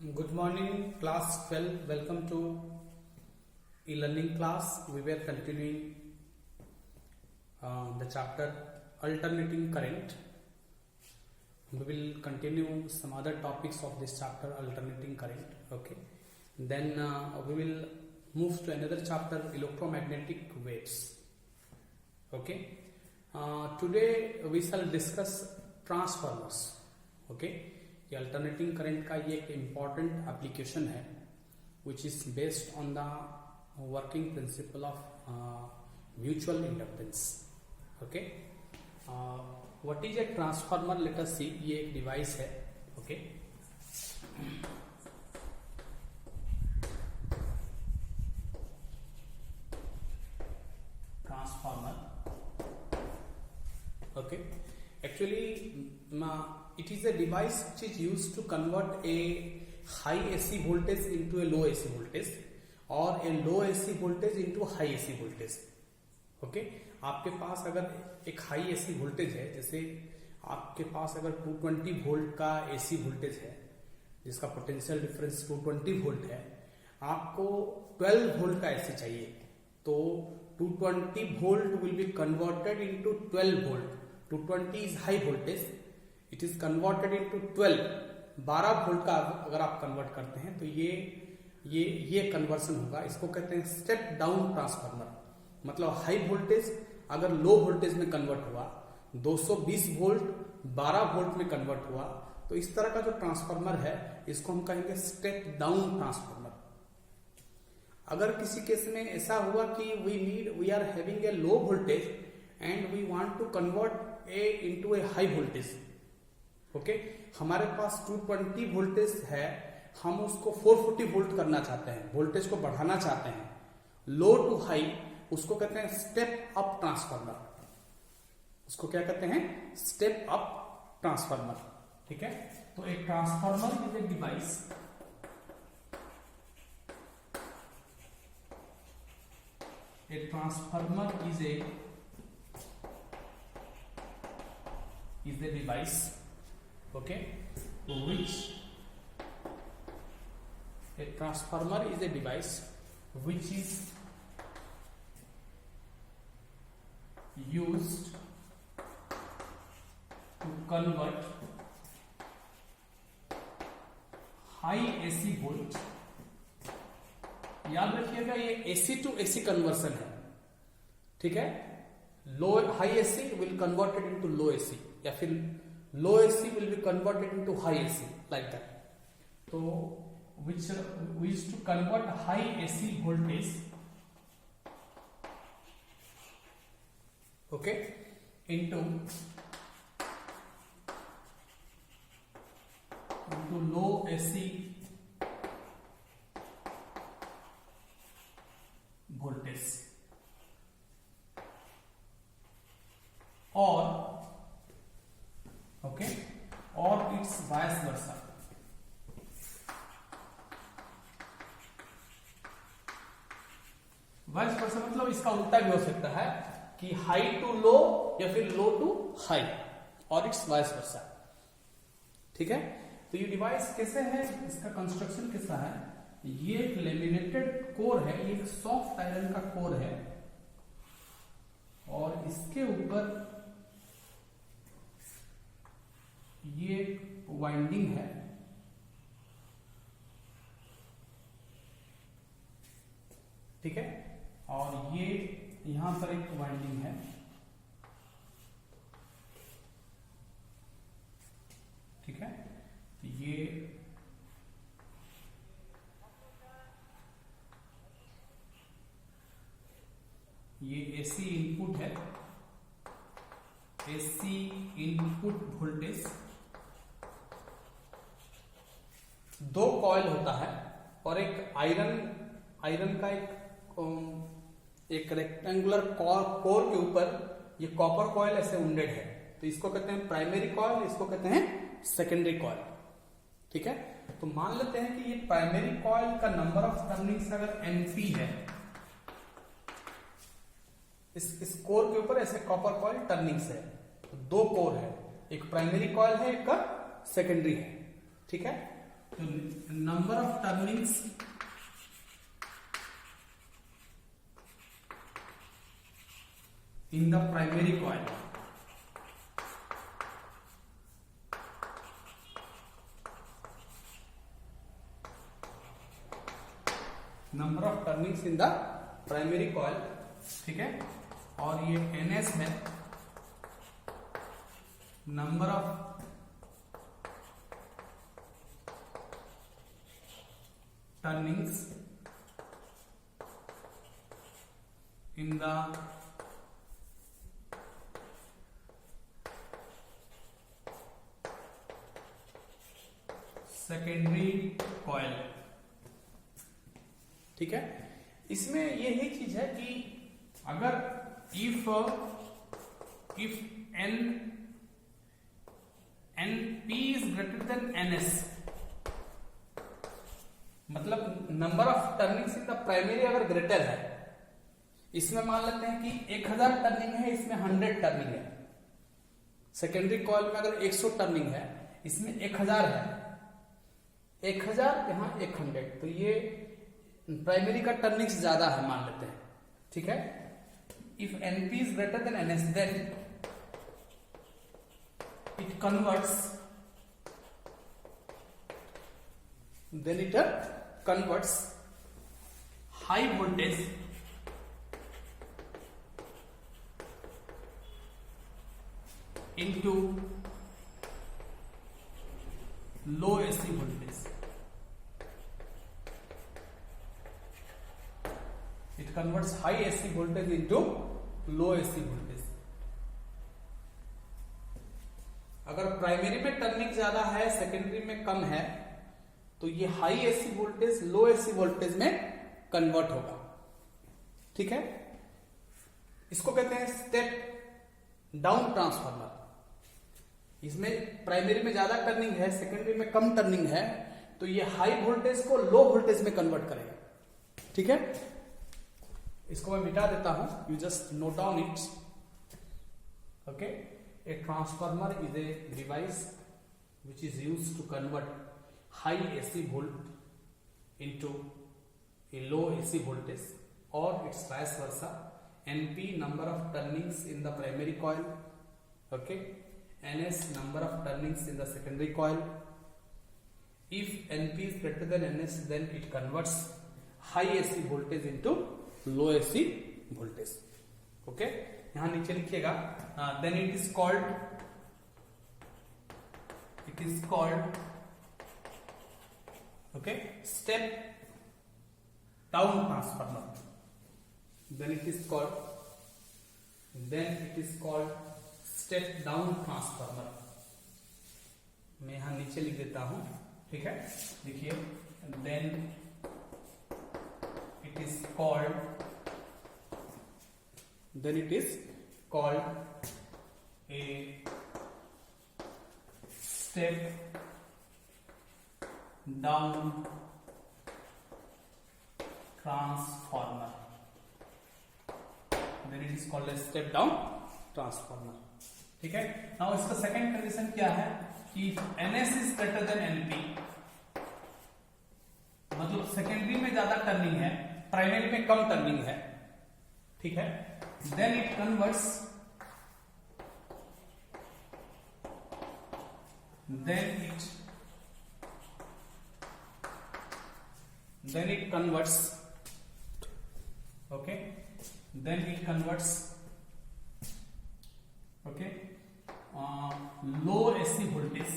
Good morning, class 12. Welcome to e-learning class. We were continuing the chapter alternating current. We will continue some other topics of this chapter, alternating current. Okay. Then we will move to another chapter, electromagnetic waves. Okay. Today we shall discuss transformers. Okay. ये alternating current का ये एक important application है which is based on the working principle of mutual inductance. Okay, what is a transformer? Let us see. ये एक device है. Okay, transformer. Okay, actually it is a device which is used to convert a high AC voltage into a low AC voltage or a low AC voltage into high AC voltage. Okay, आपके पास अगर एक high AC voltage है, जैसे आपके पास अगर 220 volt का AC voltage है जिसका पोटेंशियल डिफरेंस 220 वोल्ट है, आपको 12 वोल्ट का एसी चाहिए, तो 220 volt will be converted into 12 volt. 220 is high voltage, it is converted into 12 volt का अगर आप कन्वर्ट करते हैं तो ये कन्वर्सन होगा. इसको कहते हैं स्टेप डाउन ट्रांसफार्मर. मतलब हाई वोल्टेज अगर लो वोल्टेज में कन्वर्ट हुआ, 220 वोल्ट 12 वोल्ट में कन्वर्ट हुआ, तो इस तरह का जो ट्रांसफार्मर है इसको हम कहेंगे स्टेप डाउन ट्रांसफार्मर. अगर किसी केस में ऐसा हुआ कि we are having a low voltage and we want to convert a into a high voltage. Okay, हमारे पास 220 वोल्टेज है, हम उसको 440 वोल्ट करना चाहते हैं, वोल्टेज को बढ़ाना चाहते हैं, लो टू हाई, उसको कहते हैं स्टेप अप ट्रांसफार्मर. उसको क्या कहते हैं? Step up transformer. ठीक है, तो एक transformer is a device is a device, okay, which a transformer is a device which is used to convert high AC volt. याद रखिएगा ये AC टू AC कन्वर्सन है. ठीक है, low high AC will converted into low AC, या फिर low AC will be converted into high AC, like that. तो which to convert high AC voltage, okay, into low AC voltage, or okay, or it's vice versa. Vice versa मतलब इसका उल्टा भी हो सकता है कि हाई टू लो या फिर लो टू हाई, और इट्स वाइस वर्सा. ठीक है, तो ये डिवाइस कैसे है, इसका कंस्ट्रक्शन कैसा है? ये एक लेमिनेटेड कोर है, ये एक सॉफ्ट आयरन का कोर है, और इसके ऊपर ये वाइंडिंग है. ठीक है, और ये यहां पर एक वाइंडिंग है. ठीक है, तो ये एसी इनपुट है, एसी इनपुट वोल्टेज. दो कॉइल होता है और एक आयरन का एक रेक्टेंगुलर कोर के ऊपर ये कॉपर कॉइल ऐसे उंडेड है, तो इसको कहते हैं प्राइमरी कॉइल, इसको कहते हैं सेकेंडरी कॉइल. ठीक है, तो मान लेते हैं कि ये प्राइमरी कॉइल का नंबर ऑफ टर्निंग्स अगर NP है, इस कोर के ऊपर ऐसे कॉपर कॉइल टर्निंग्स है, तो दो कोर है, एक प्राइमरी कॉइल है, एक सेकेंडरी है. ठीक है, तो number of turnings in the primary coil, number of turnings in the primary coil, ठीक है, और ये NS है, number of turnings in the secondary coil, ठीक है। इसमें यही चीज है कि अगर if NP is greater than NS, मतलब number of turnings in the primary अगर ग्रेटर है, इसमें मान लेते हैं कि 1000 टर्निंग है, इसमें 100 टर्निंग है। सेकेंडरी कॉइल में अगर 100 टर्निंग है, इसमें 1000 है, 1000 यहां 100, तो ये प्राइमरी का टर्निंग्स ज्यादा है मान लेते हैं, ठीक है। If NP is greater than NS, then it converts high voltage into low AC voltage. It converts high AC voltage into low AC voltage. अगर प्राइमरी में टर्निंग ज्यादा है, सेकेंडरी में कम है, तो ये हाई AC वोल्टेज लो AC वोल्टेज में convert होगा, ठीक है। इसको कहते हैं स्टेप डाउन ट्रांसफार्मर। इसमें प्राइमरी में ज्यादा टर्निंग है, सेकेंडरी में कम टर्निंग है, तो ये हाई वोल्टेज को लो वोल्टेज में कन्वर्ट करेगा, ठीक है। इसको मैं मिटा देता हूं, you just note down it, okay. A transformer is a device which is used to convert high AC volt into a low AC voltage, or its vice versa. NP number of turnings in the primary coil, okay, NS number of turnings in the secondary coil. If NP is greater than NS, then it converts high AC voltage into low AC voltage, okay. यहां नीचे लिखिएगा, then it is called okay step down transformer. Then it is called step down transformer. मैं यहां नीचे लिख देता हूं, ठीक है, देखिए, then it is called a step down transformer. Then it is called a step down transformer, ठीक है। नाउ इसका सेकंड कंडीशन क्या है कि NS is greater than NP, मतलब सेकेंडरी में ज्यादा टर्निंग है, प्राइमरी में कम टर्निंग है, ठीक है। then it converts low AC voltage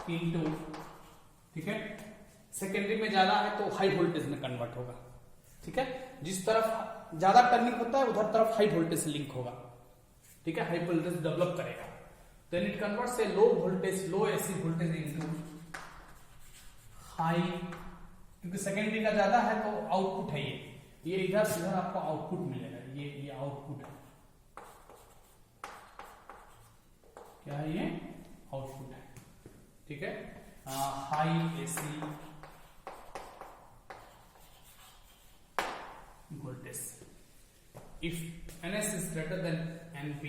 into, ठीक है, सेकेंडरी में ज्यादा है तो हाई वोल्टेज में कन्वर्ट होगा, ठीक है। जिस तरफ ज्यादा टर्निंग होता है उधर तरफ हाई वोल्टेज लिंक होगा, ठीक है, हाई वोल्टेज डेवलप करेगा। Then it converts a low voltage low AC voltage into high, क्योंकि सेकेंडरी का ज्यादा है तो आउटपुट है ये इधर आपको आउटपुट मिलेगा, ये आउटपुट है, क्या है, ये आउटपुट है, ठीक है। High AC voltage. If NS is greater than NP,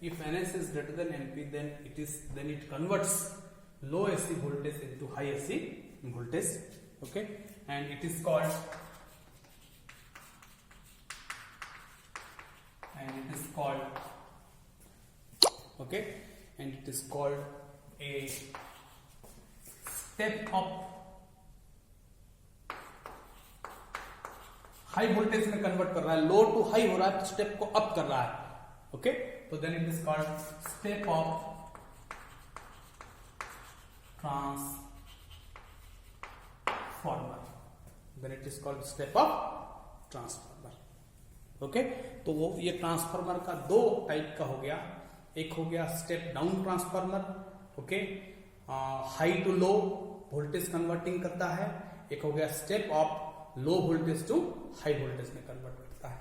if NS is greater than NP, then it converts low AC voltage into high AC voltage. Okay, and it is called a step up. High voltage में convert कर रहा है, लो to high हो रहा है तो step को up कर रहा है. ओके, तो then it is called step up transformer. Then it is called step up transformer. Okay, तो वो ये ट्रांसफॉर्मर का दो टाइप का हो गया. एक हो गया step down transformer. Okay, high to low voltage converting करता है. एक हो गया step up, low voltage to high voltage में कन्वर्ट करता है.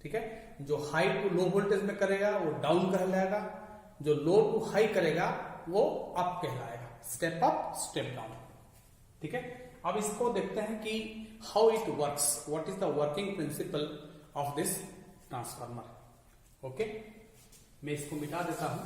ठीक है, जो हाई टू लो वोल्टेज में करेगा वो डाउन कहलाएगा, जो लो टू हाई करेगा वो अप कहलाएगा. Step up, step down. ठीक है, अब इसको देखते हैं कि how it works, what is the working principle of this transformer. Okay, मैं इसको मिटा देता हूं.